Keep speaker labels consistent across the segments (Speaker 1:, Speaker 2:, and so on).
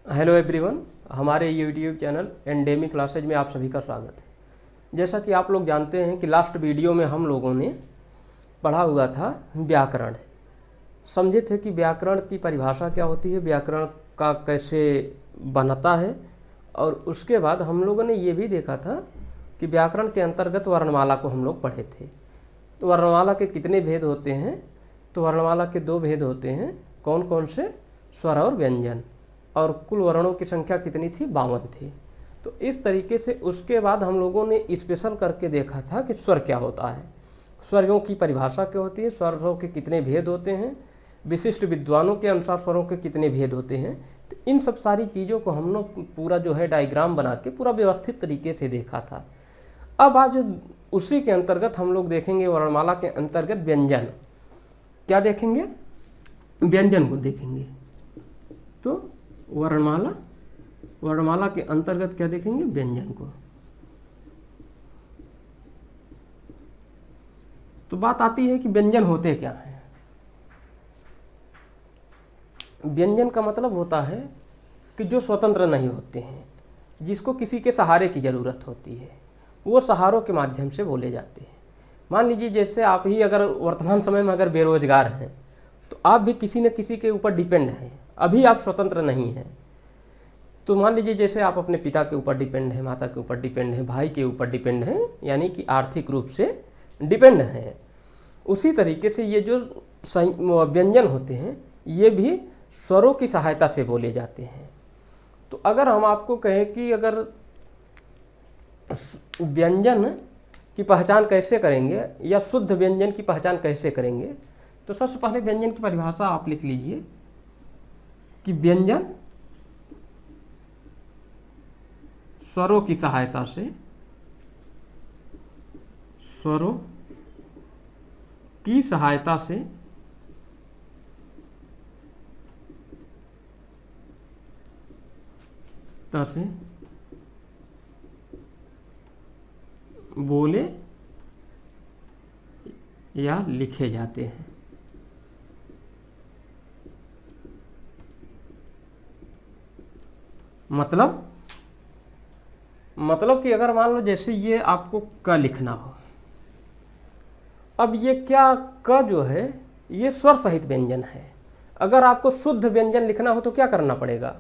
Speaker 1: Hello everyone, हमारे YouTube channel endemic classes में आप सभी का स्वागत है। जैसा कि आप लोग जानते हैं कि लास्ट वीडियो में हम लोगों ने पढ़ा हुआ था व्याकरण। समझे थे कि व्याकरण की परिभाषा क्या होती है, व्याकरण का कैसे बनता है, और उसके बाद हम लोगों ने ये भी देखा था कि व्याकरण के अंतर्गत वर्णमाला को हम लोग पढ़े थे। तो वर्णमाला के कितने भेद होते हैं? तो वर्णमाला के दो भेद होते हैं। कौन कौन से? स्वर और व्यंजन। और कुल वर्णों की संख्या कितनी थी? 52 थी। तो इस तरीके से उसके बाद हम लोगों ने स्पेशल करके देखा था कि स्वर क्या होता है, स्वरों की परिभाषा क्या होती है, स्वरों के कितने भेद होते हैं, विशिष्ट विद्वानों के अनुसार स्वरों के कितने भेद होते हैं। तो इन सब सारी चीज़ों को हम लोग पूरा जो है डायग्राम बना के पूरा व्यवस्थित तरीके से देखा था। अब आज उसी के अंतर्गत हम लोग देखेंगे वर्णमाला के अंतर्गत व्यंजन। क्या देखेंगे? व्यंजन को देखेंगे। तो वर्णमाला के अंतर्गत क्या देखेंगे? व्यंजन को। तो बात आती है कि व्यंजन होते क्या हैं। व्यंजन का मतलब होता है कि जो स्वतंत्र नहीं होते हैं, जिसको किसी के सहारे की ज़रूरत होती है, वो सहारों के माध्यम से बोले जाते हैं। मान लीजिए जैसे आप ही अगर वर्तमान समय में अगर बेरोजगार हैं तो आप भी किसी न किसी के ऊपर डिपेंड हैं, अभी आप स्वतंत्र नहीं हैं। तो मान लीजिए जैसे आप अपने पिता के ऊपर डिपेंड हैं, माता के ऊपर डिपेंड हैं, भाई के ऊपर डिपेंड हैं, यानी कि आर्थिक रूप से डिपेंड हैं। उसी तरीके से ये जो व्यंजन होते हैं ये भी स्वरों की सहायता से बोले जाते हैं। तो अगर हम आपको कहें कि अगर व्यंजन की पहचान कैसे करेंगे या शुद्ध व्यंजन की पहचान कैसे करेंगे, तो सबसे पहले व्यंजन की परिभाषा आप लिख लीजिए कि व्यंजन स्वरों की सहायता से, स्वरों की सहायता से बोले या लिखे जाते हैं। मतलब कि अगर मान लो जैसे ये आपको क लिखना हो, अब ये क्या क जो है ये स्वर सहित व्यंजन है। अगर आपको शुद्ध व्यंजन लिखना हो तो क्या करना पड़ेगा?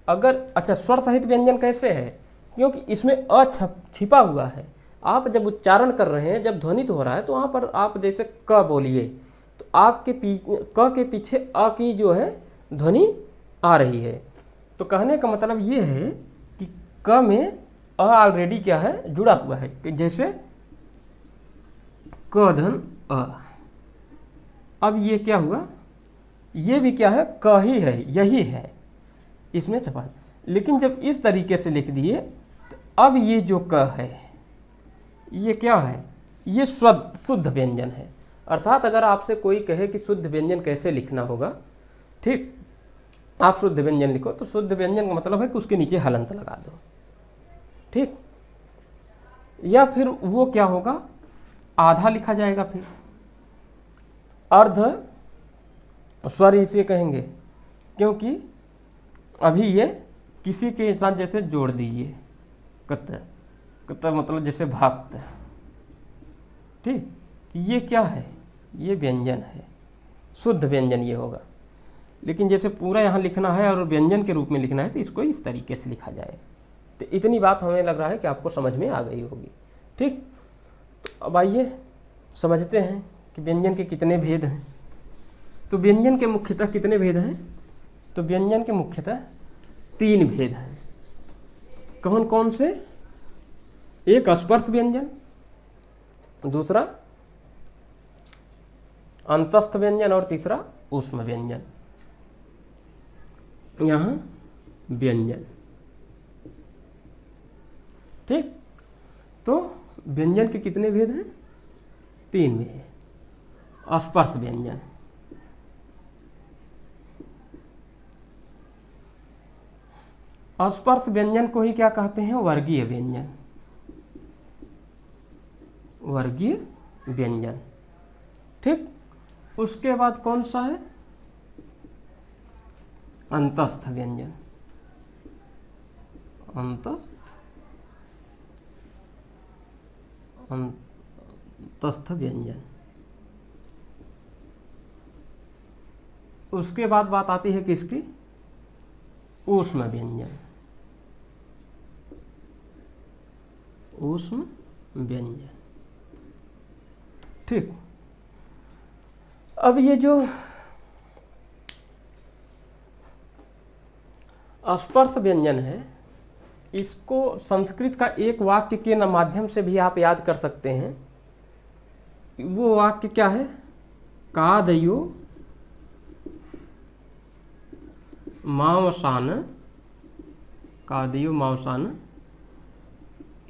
Speaker 1: अच्छा, स्वर सहित व्यंजन कैसे है? क्योंकि इसमें अ छिपा हुआ है। आप जब उच्चारण कर रहे हैं, जब ध्वनित हो रहा है, तो वहाँ पर आप जैसे क बोलिए तो आपके क के पीछे अ की जो है ध्वनि आ रही है। तो कहने का मतलब ये है कि क में अ ऑलरेडी क्या है? जुड़ा हुआ है। जैसे क धन अ। अब ये क्या हुआ? ये भी क्या है? क ही है, यही है, इसमें छपा। लेकिन जब इस तरीके से लिख दिए तो अब ये जो क है ये क्या है? ये शुद्ध व्यंजन है। अर्थात अगर आपसे कोई कहे कि शुद्ध व्यंजन कैसे लिखना होगा, ठीक, आप शुद्ध व्यंजन लिखो, तो शुद्ध व्यंजन का मतलब है कि उसके नीचे हलंत लगा दो, ठीक। या फिर वो क्या होगा? आधा लिखा जाएगा, फिर अर्ध स्वर इसे कहेंगे, क्योंकि अभी ये किसी के साथ जैसे जोड़ दीजिए, कत मतलब जैसे भक्त, ठीक। ये क्या है? ये व्यंजन है, शुद्ध व्यंजन ये होगा। लेकिन जैसे पूरा यहाँ लिखना है और व्यंजन के रूप में लिखना है तो इसको इस तरीके से लिखा जाए। तो इतनी बात हमें लग रहा है कि आपको समझ में आ गई होगी, ठीक। तो अब आइए समझते हैं कि व्यंजन के कितने भेद हैं। तो व्यंजन के मुख्यतः कितने भेद हैं? तो व्यंजन के मुख्यतः 3 भेद हैं। कौन कौन से? एक स्पर्श व्यंजन, दूसरा अंतस्थ व्यंजन और तीसरा ऊष्म व्यंजन। यहाँ व्यंजन, ठीक। तो व्यंजन के कितने भेद हैं? 3 भेद। स्पर्श व्यंजन, स्पर्श व्यंजन को ही क्या कहते हैं? वर्गीय व्यंजन। वर्गीय व्यंजन, ठीक। उसके बाद कौन सा है? अंतस्थ व्यंजन। अंतस्थ व्यंजन। उसके बाद बात आती है किसकी? ऊष्म व्यंजन। ऊष्म व्यंजन, ठीक। अब ये जो स्पर्श व्यंजन है, इसको संस्कृत का एक वाक्य के माध्यम से भी आप याद कर सकते हैं। वो वाक्य क्या है? कादयो मांसान, कादयो मांसान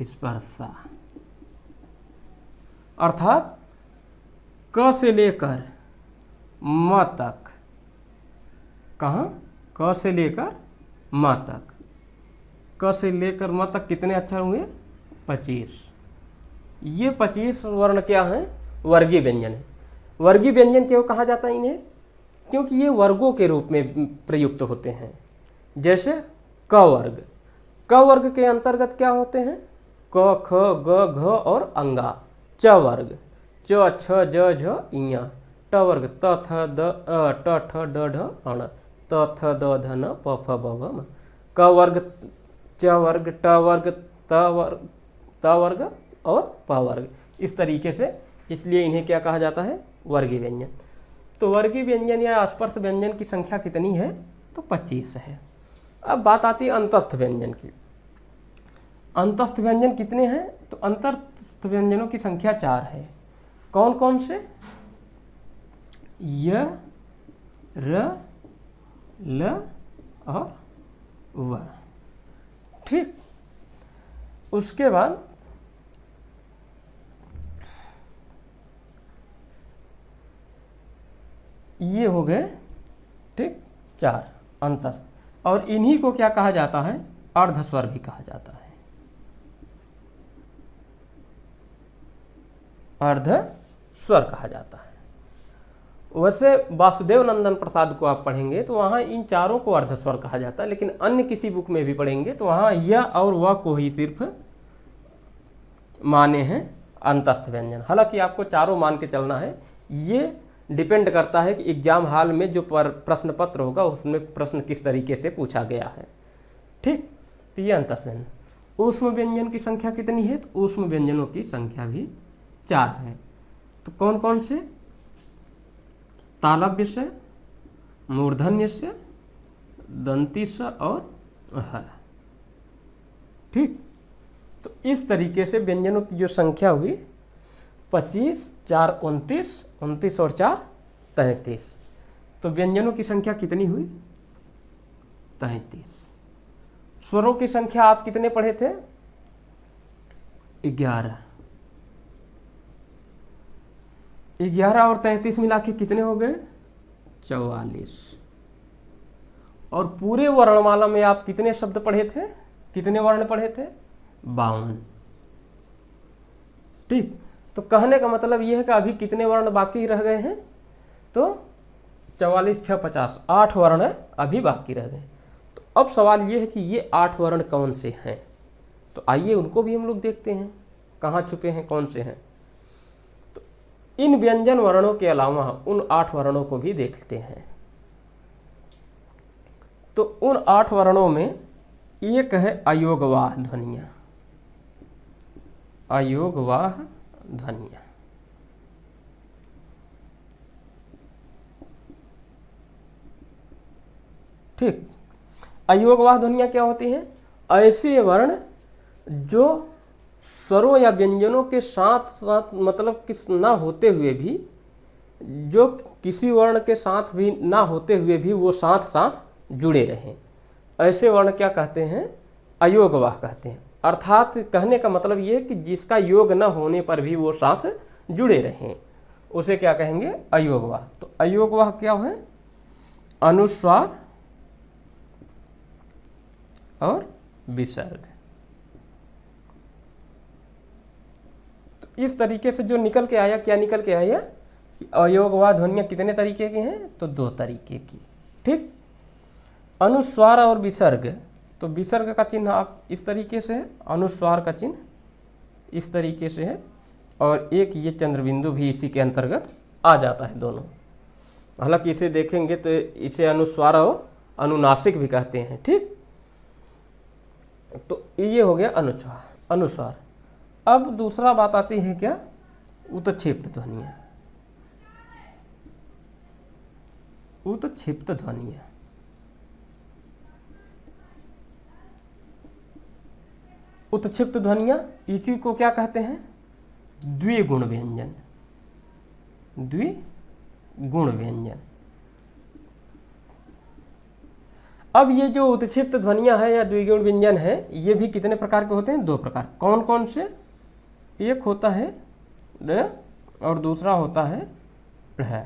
Speaker 1: स्पर्शा। अर्थात क से लेकर म तक, कहाँ? क से लेकर म तक। क से लेकर म तक कितने अक्षर हुए? 25। ये 25 वर्ण क्या हैं? वर्गीय व्यंजन है। वर्गीय व्यंजन क्यों कहा जाता है इन्हें? क्योंकि ये वर्गों के रूप में प्रयुक्त होते हैं। जैसे क वर्ग, क वर्ग के अंतर्गत क्या होते हैं? क, ख, ग, घ और अंगा। च वर्ग, च, छ, ज, झ, इया। ट वर्ग, त, थ, द, अ, ट, ठ, ड, ढ, अण। त, थ, द, ध, न, प, फ, ब, भ, म। क वर्ग, च वर्ग, ट वर्ग, त वर्ग और प वर्ग। इस तरीके से, इसलिए इन्हें क्या कहा जाता है? वर्गीय व्यंजन। तो वर्गीय व्यंजन या स्पर्श व्यंजन की संख्या कितनी है? तो 25 है। अब बात आती है अंतस्थ व्यंजन की। अंतस्थ व्यंजन कितने हैं? तो अंतस्थ व्यंजनों की संख्या 4 है। कौन कौन से? य, र, ल और व, ठीक। उसके बाद ये हो गए, ठीक, 4 अंतस्थ। और इन्हीं को क्या कहा जाता है? अर्धस्वर भी कहा जाता है। अर्धस्वर कहा जाता है। वैसे वासुदेव नंदन प्रसाद को आप पढ़ेंगे तो वहाँ इन चारों को अर्धस्वर कहा जाता है, लेकिन अन्य किसी बुक में भी पढ़ेंगे तो वहाँ यह और वह को ही सिर्फ माने हैं अंतस्थ व्यंजन। हालांकि आपको चारों मान के चलना है। ये डिपेंड करता है कि एग्जाम हॉल में जो प्रश्न पत्र होगा उसमें प्रश्न किस तरीके से पूछा गया है, ठीक। तो ये अंतस्थ व्यंजन। ऊष्म व्यंजन की संख्या कितनी है? तो ऊष्म व्यंजनों की संख्या भी 4 है। तो कौन कौन से? तालव्य से, मूर्धन्य से, दंती से और ह, ठीक। तो इस तरीके से व्यंजनों की जो संख्या हुई 25, 4 29, 29 और 4 33। तो व्यंजनों की संख्या कितनी हुई? 33। स्वरों की संख्या आप कितने पढ़े थे? 11। 11 और 33 मिला के कितने हो गए? 44। और पूरे वर्णमाला में आप कितने शब्द पढ़े थे? कितने वर्ण पढ़े थे? 52, ठीक। तो कहने का मतलब यह है कि अभी कितने वर्ण बाकी रह गए हैं? तो 44, 6, 50, 8 वर्ण अभी बाकी रह गए। तो अब सवाल ये है कि ये 8 वर्ण कौन से हैं? तो आइए उनको भी हम लोग देखते हैं, कहाँ छुपे हैं, कौन से हैं। तो इन व्यंजन वर्णों के अलावा उन 8 वर्णों को भी देखते हैं। तो उन 8 वर्णों में एक है अयोगवाह ध्वनियाँ। अयोगवाह ध्वनियाँ, ठीक। अयोगवाह ध्वनियाँ क्या होती हैं? ऐसे वर्ण जो स्वरों या व्यंजनों के साथ साथ मतलब किस ना होते हुए भी, जो किसी वर्ण के साथ भी ना होते हुए भी वो साथ साथ जुड़े रहें, ऐसे वर्ण क्या कहते हैं? अयोगवाह कहते हैं। अर्थात कहने का मतलब ये है कि जिसका योग न होने पर भी वो साथ जुड़े रहें, उसे क्या कहेंगे? अयोगवाह। तो अयोगवाह क्या है? अनुस्वार और विसर्ग। तो इस तरीके से जो निकल के आया, क्या निकल के आया कि अयोगवाह ध्वनियाँ कितने तरीके की हैं? तो 2 तरीके की, ठीक। अनुस्वार और विसर्ग, तो विसर्ग का चिन्ह आप इस तरीके से है, अनुस्वार का चिन्ह इस तरीके से है, और एक ये चंद्रबिंदु भी इसी के अंतर्गत आ जाता है दोनों। हालांकि इसे देखेंगे तो इसे अनुस्वार और अनुनासिक भी कहते हैं। ठीक, तो ये हो गया अनुस्वार। अब दूसरा बात आती है क्या, उत्क्षेप्त ध्वनियाँ। उत्क्षेप्त ध्वनियाँ, उत्क्षिप्त ध्वनियाँ इसी को क्या कहते हैं, द्विगुण व्यंजन। द्विगुण व्यंजन। अब ये जो उत्क्षिप्त ध्वनियाँ है या द्विगुण व्यंजन है, ये भी कितने प्रकार के होते हैं, 2 प्रकार। कौन कौन से, एक होता है ड और दूसरा होता है ढ़।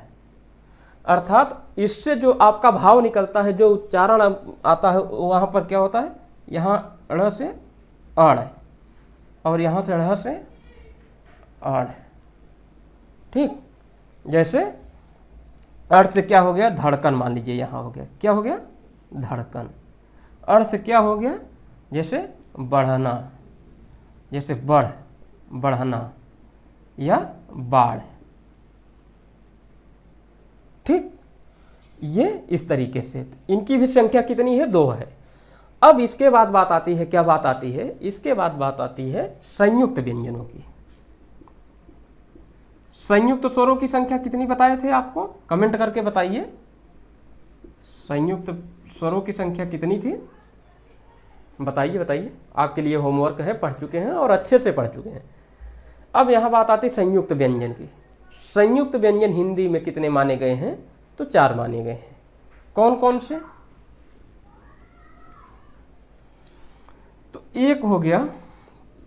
Speaker 1: अर्थात इससे जो आपका भाव निकलता है, जो उच्चारण आता है, वहाँ पर क्या होता है, यहाँ ड़ से अड़ है और यहाँ से ढ़ से अड़ है। ठीक, जैसे अर्थ से क्या हो गया, धड़कन मान लीजिए, यहाँ हो गया, क्या हो गया, धड़कन। अर्थ से क्या हो गया, जैसे बढ़ना, जैसे बढ़ना या बाढ़। ठीक, ये इस तरीके से, इनकी भी संख्या कितनी है, 2 है। अब इसके बाद बात आती है, क्या बात आती है, इसके बाद बात आती है संयुक्त व्यंजनों की। संयुक्त स्वरों की संख्या कितनी बताए थे आपको, कमेंट करके बताइए। संयुक्त स्वरों की संख्या कितनी थी, बताइए बताइए। आपके लिए होमवर्क है, पढ़ चुके हैं और अच्छे से पढ़ चुके हैं। अब यहाँ बात आती है संयुक्त व्यंजन की। संयुक्त व्यंजन हिंदी में कितने माने गए हैं, तो 4 माने गए हैं। कौन कौन से, तो एक हो गया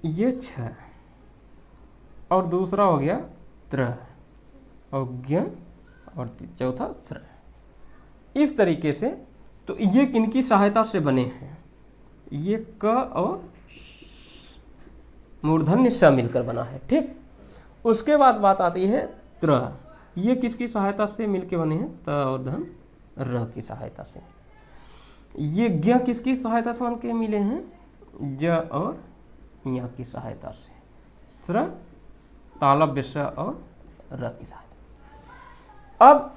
Speaker 1: ये छ, और दूसरा हो गया त्र, और ज्ञ, और चौथा स्र। इस तरीके से, तो ये किनकी सहायता से बने हैं, ये क और मूर्धन्य स मिलकर बना है। ठीक, उसके बाद बात आती है त्र। ये किसकी सहायता से मिलकर बने हैं, त और धन र की सहायता से। ये ज्ञ किसकी सहायता से बन के मिले हैं, ज और ञ की सहायता से। स्र तालव्य स और र की सहायता। अब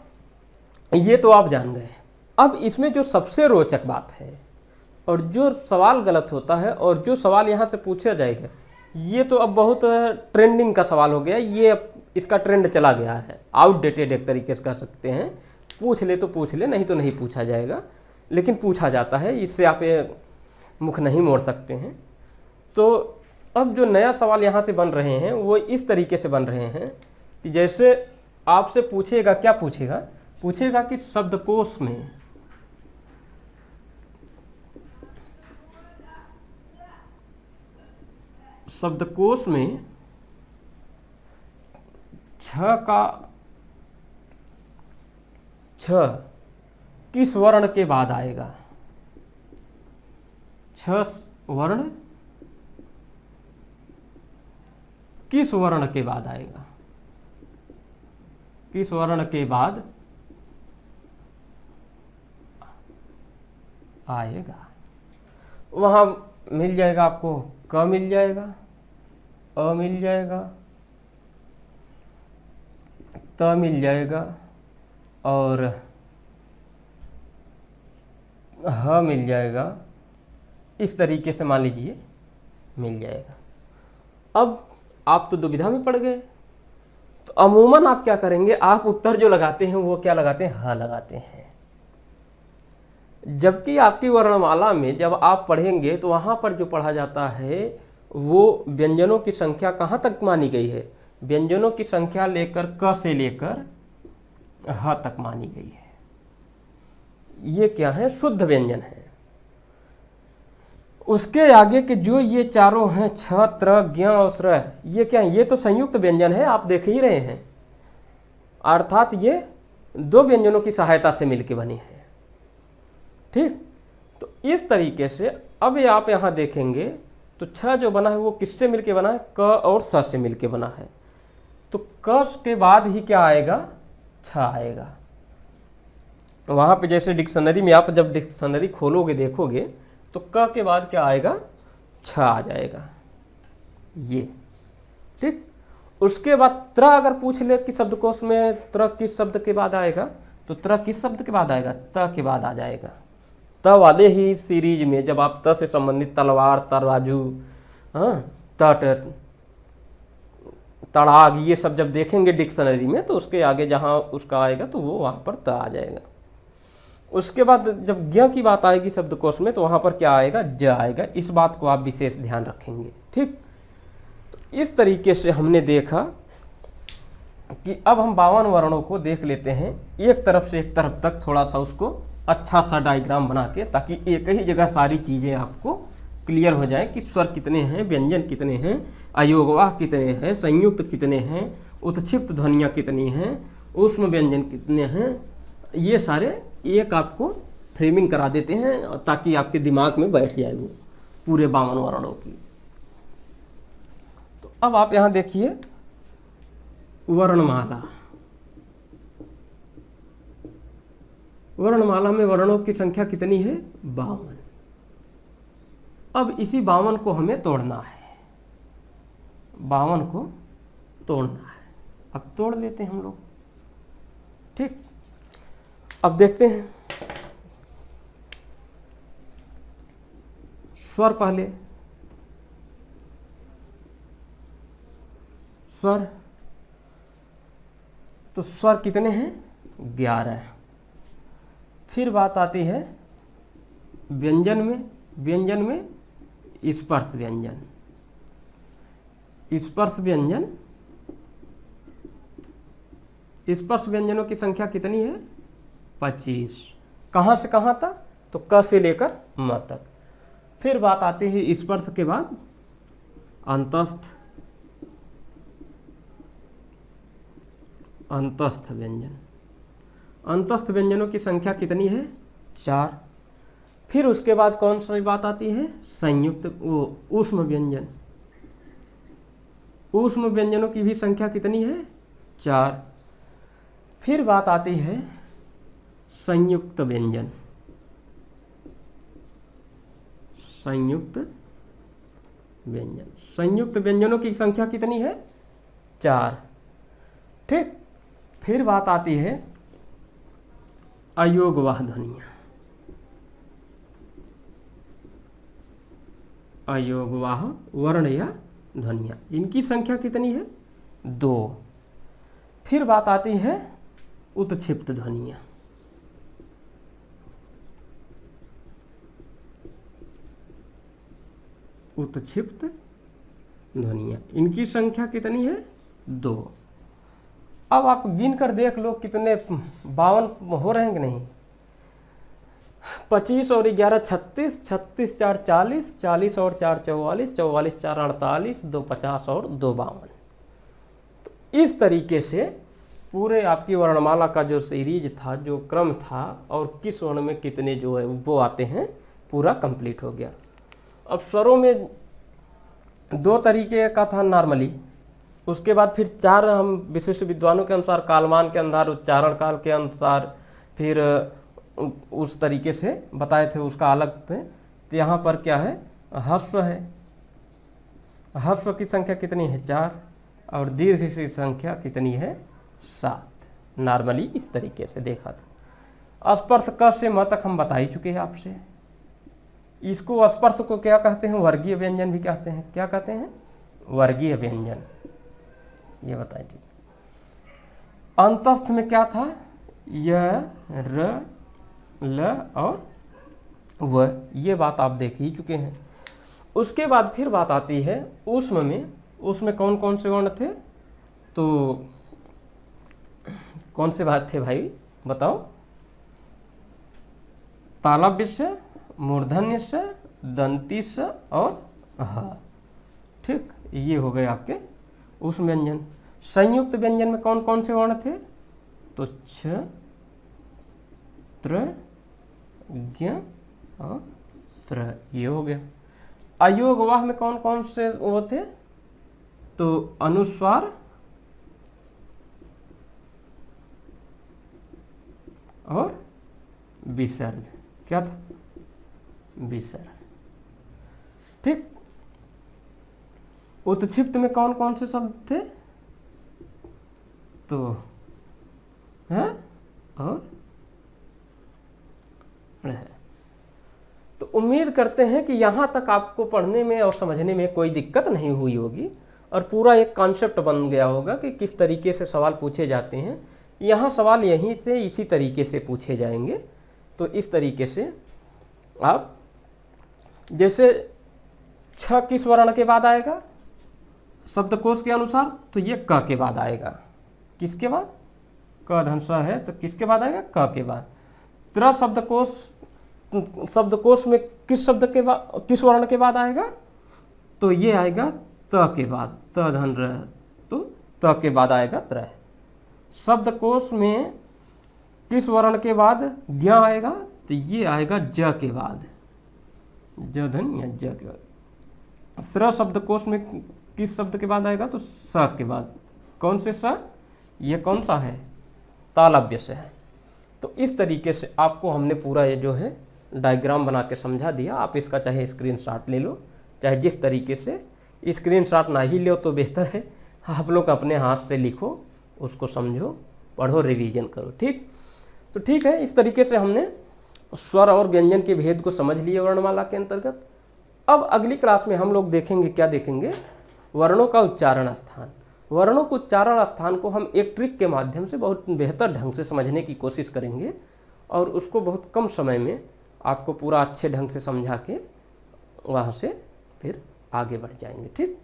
Speaker 1: ये तो आप जान गए। अब इसमें जो सबसे रोचक बात है, और जो सवाल गलत होता है, और जो सवाल यहाँ से पूछा जाएगा, ये तो अब बहुत ट्रेंडिंग का सवाल हो गया। ये अब इसका ट्रेंड चला गया है, आउटडेटेड एक तरीके से कह सकते हैं। पूछ ले तो पूछ ले, नहीं तो नहीं पूछा जाएगा, लेकिन पूछा जाता है, इससे आप मुख नहीं मोड़ सकते हैं। तो अब जो नया सवाल यहाँ से बन रहे हैं, वो इस तरीके से बन रहे हैं कि जैसे आपसे पूछेगा, क्या पूछेगा, पूछेगा कि शब्दकोश में छ किस वर्ण के बाद आएगा, छ वर्ण किस वर्ण के बाद आएगा, किस वर्ण के बाद आएगा। वहाँ मिल जाएगा आपको, क मिल जाएगा, अ मिल जाएगा, त मिल जाएगा, और ह मिल जाएगा। इस तरीके से मान लीजिए मिल जाएगा। अब आप तो दुविधा में पड़ गए, तो अमूमन आप क्या करेंगे, आप उत्तर जो लगाते हैं वो क्या लगाते हैं, ह लगाते हैं। जबकि आपकी वर्णमाला में जब आप पढ़ेंगे तो वहाँ पर जो पढ़ा जाता है वो व्यंजनों की संख्या कहाँ तक मानी गई है, व्यंजनों की संख्या लेकर क से लेकर ह तक मानी गई है। ये क्या है, शुद्ध व्यंजन है। उसके आगे के जो ये चारों हैं, छ, त्र, ज्ञ और स्र, ये क्या है, ये तो संयुक्त व्यंजन है, आप देख ही रहे हैं। अर्थात ये 2 व्यंजनों की सहायता से मिलके बने हैं। ठीक, तो इस तरीके से अब ये आप यहाँ देखेंगे तो छ जो बना है वो किससे मिलके बना है, क और स से मिलके बना है। तो क के बाद ही क्या आएगा, छ आएगा। वहाँ पे जैसे डिक्शनरी में आप जब डिक्शनरी खोलोगे देखोगे तो क के बाद क्या आएगा, छ आ जाएगा ये, ठीक। उसके बाद त्र अगर पूछ ले कि शब्दकोश में त्र किस शब्द के बाद आएगा, तो त्र किस शब्द के बाद आएगा, त के बाद आ जाएगा। त वाले ही सीरीज में जब आप त से संबंधित तलवार, तराजू, हाँ, तट, तड़ाग, ये सब जब देखेंगे डिक्शनरी में, तो उसके आगे जहाँ उसका आएगा तो वो वहाँ पर त आ जाएगा। उसके बाद जब ज्ञ की बात आएगी शब्दकोश में, तो वहाँ पर क्या आएगा, ज आएगा। इस बात को आप विशेष ध्यान रखेंगे, ठीक। तो इस तरीके से हमने देखा कि अब हम 52 वर्णों को देख लेते हैं, एक तरफ से एक तरफ तक थोड़ा सा उसको अच्छा सा डायग्राम बना के, ताकि एक ही जगह सारी चीज़ें आपको क्लियर हो जाए कि स्वर कितने हैं, व्यंजन कितने हैं, अयोगवाह कितने हैं, संयुक्त कितने हैं, उत्क्षिप्त ध्वनियाँ कितनी हैं, ऊष्म व्यंजन कितने हैं। ये सारे एक आपको फ्रेमिंग करा देते हैं ताकि आपके दिमाग में बैठ जाए वो पूरे 52 वर्णों की। तो अब आप यहाँ देखिए वर्णमाला। वर्णमाला में वर्णों की संख्या कितनी है, 52। अब इसी 52 को हमें तोड़ना है, 52 को तोड़ना है। अब तोड़ लेते हैं हम लोग, ठीक। अब देखते हैं स्वर, पहले स्वर, तो स्वर कितने हैं, 11। फिर बात आती है व्यंजन में, व्यंजन में स्पर्श व्यंजन, स्पर्श व्यंजन, स्पर्श व्यंजनों की संख्या कितनी है, 25। कहाँ से कहाँ तक, तो क से लेकर म तक। फिर बात आती है स्पर्श के बाद अंतस्थ, अंतस्थ व्यंजन, अंतस्थ व्यंजनों की संख्या कितनी है, 4। फिर उसके बाद कौन सी बात आती है, संयुक्त, वो ऊष्म व्यंजन, ऊष्म व्यंजनों की भी संख्या कितनी है, 4। फिर बात आती है संयुक्त व्यंजन, संयुक्त व्यंजन, संयुक्त व्यंजनों की संख्या कितनी है, 4, ठीक। फिर बात आती है अयोगवाह ध्वनियाँ, अयोगवाह वर्ण या ध्वनियाँ, इनकी संख्या कितनी है, 2। फिर बात आती है उत्क्षिप्त ध्वनियाँ, उत्क्षिप्त ध्वनियाँ, इनकी संख्या कितनी है, 2। अब आप गिन कर देख लो कितने 52 हो रहे हैं कि नहीं। 25 और 11 36, 36 4 40, 40 और 4 44, 44 4 48, 2 50 और 2 52। तो इस तरीके से पूरे आपकी वर्णमाला का जो सीरीज था, जो क्रम था, और किस वर्ण में कितने जो है वो आते हैं, पूरा कंप्लीट हो गया। अब स्वरों में 2 तरीके का था नॉर्मली, उसके बाद फिर 4 हम विशिष्ट विद्वानों के अनुसार कालमान के अंदर, उच्चारण काल के अनुसार फिर उस तरीके से बताए थे, उसका अलग थे। तो यहाँ पर क्या है, ह्रस्व है, ह्रस्व की संख्या कितनी है, 4, और दीर्घ की संख्या कितनी है, 7। नॉर्मली इस तरीके से देखा था। स्पर्श क से म तक हम बता ही चुके हैं आपसे। इसको स्पर्श को क्या कहते हैं, वर्गीय व्यंजन भी कहते हैं। क्या कहते हैं, वर्गीय व्यंजन, ये बताइए। अंतस्थ में क्या था, य, र, ल और व, ये बात आप देख ही चुके हैं। उसके बाद फिर बात आती है ऊष्म में। उसमें कौन कौन से वर्ण थे, तो कौन से बात थे भाई बताओ, तालव्य से, मूर्धन्य से, दंती से और ह, ठीक। ये हो गए आपके ऊष्म व्यंजन। संयुक्त व्यंजन में कौन कौन से वर्ण थे, तो छ, त्र, ज्ञ और स्र, ये हो गया। अयोगवाह में कौन कौन से वो थे, तो अनुस्वार और विसर्ग। क्या था, विसर्ग। ठीक। उत्क्षिप्त में कौन कौन से शब्द थे? तो है और है। तो उम्मीद करते हैं कि यहाँ तक आपको पढ़ने में और समझने में कोई दिक्कत नहीं हुई होगी और पूरा एक कॉन्सेप्ट बन गया होगा कि किस तरीके से सवाल पूछे जाते हैं। यहाँ सवाल यहीं से इसी तरीके से पूछे जाएंगे। तो इस तरीके से आप जैसे छ किस वर्ण के बाद आएगा शब्दकोश के अनुसार? तो ये क के बाद आएगा। किसके बाद? क धन स है तो किसके बाद आएगा? क के बाद। त्र शब्दकोश में किस शब्द के बाद, किस वर्ण के बाद आएगा? तो ये आएगा त के बाद। त धन र, तो त के बाद आएगा त्र। शब्दकोश में किस वर्ण के बाद ज्ञ आएगा? तो ये आएगा ज के बाद। ज धन या ज के बाद। स्र शब्दकोश में किस शब्द के बाद आएगा? तो स के बाद। कौन से स? ये कौन सा है? तालव्य से है। तो इस तरीके से आपको हमने पूरा ये जो है डायग्राम बना के समझा दिया। आप इसका चाहे स्क्रीनशॉट ले लो, चाहे जिस तरीके से, स्क्रीनशॉट ना ही लो तो बेहतर है। आप लोग अपने हाथ से लिखो, उसको समझो, पढ़ो, रिवीजन करो। ठीक। तो ठीक है, इस तरीके से हमने स्वर और व्यंजन के भेद को समझ लिए वर्णमाला के अंतर्गत। अब अगली क्लास में हम लोग देखेंगे, क्या देखेंगे? वर्णों का उच्चारण स्थान। वर्णों के उच्चारण स्थान को हम एक ट्रिक के माध्यम से बहुत बेहतर ढंग से समझने की कोशिश करेंगे और उसको बहुत कम समय में आपको पूरा अच्छे ढंग से समझा के वहाँ से फिर आगे बढ़ जाएंगे। ठीक।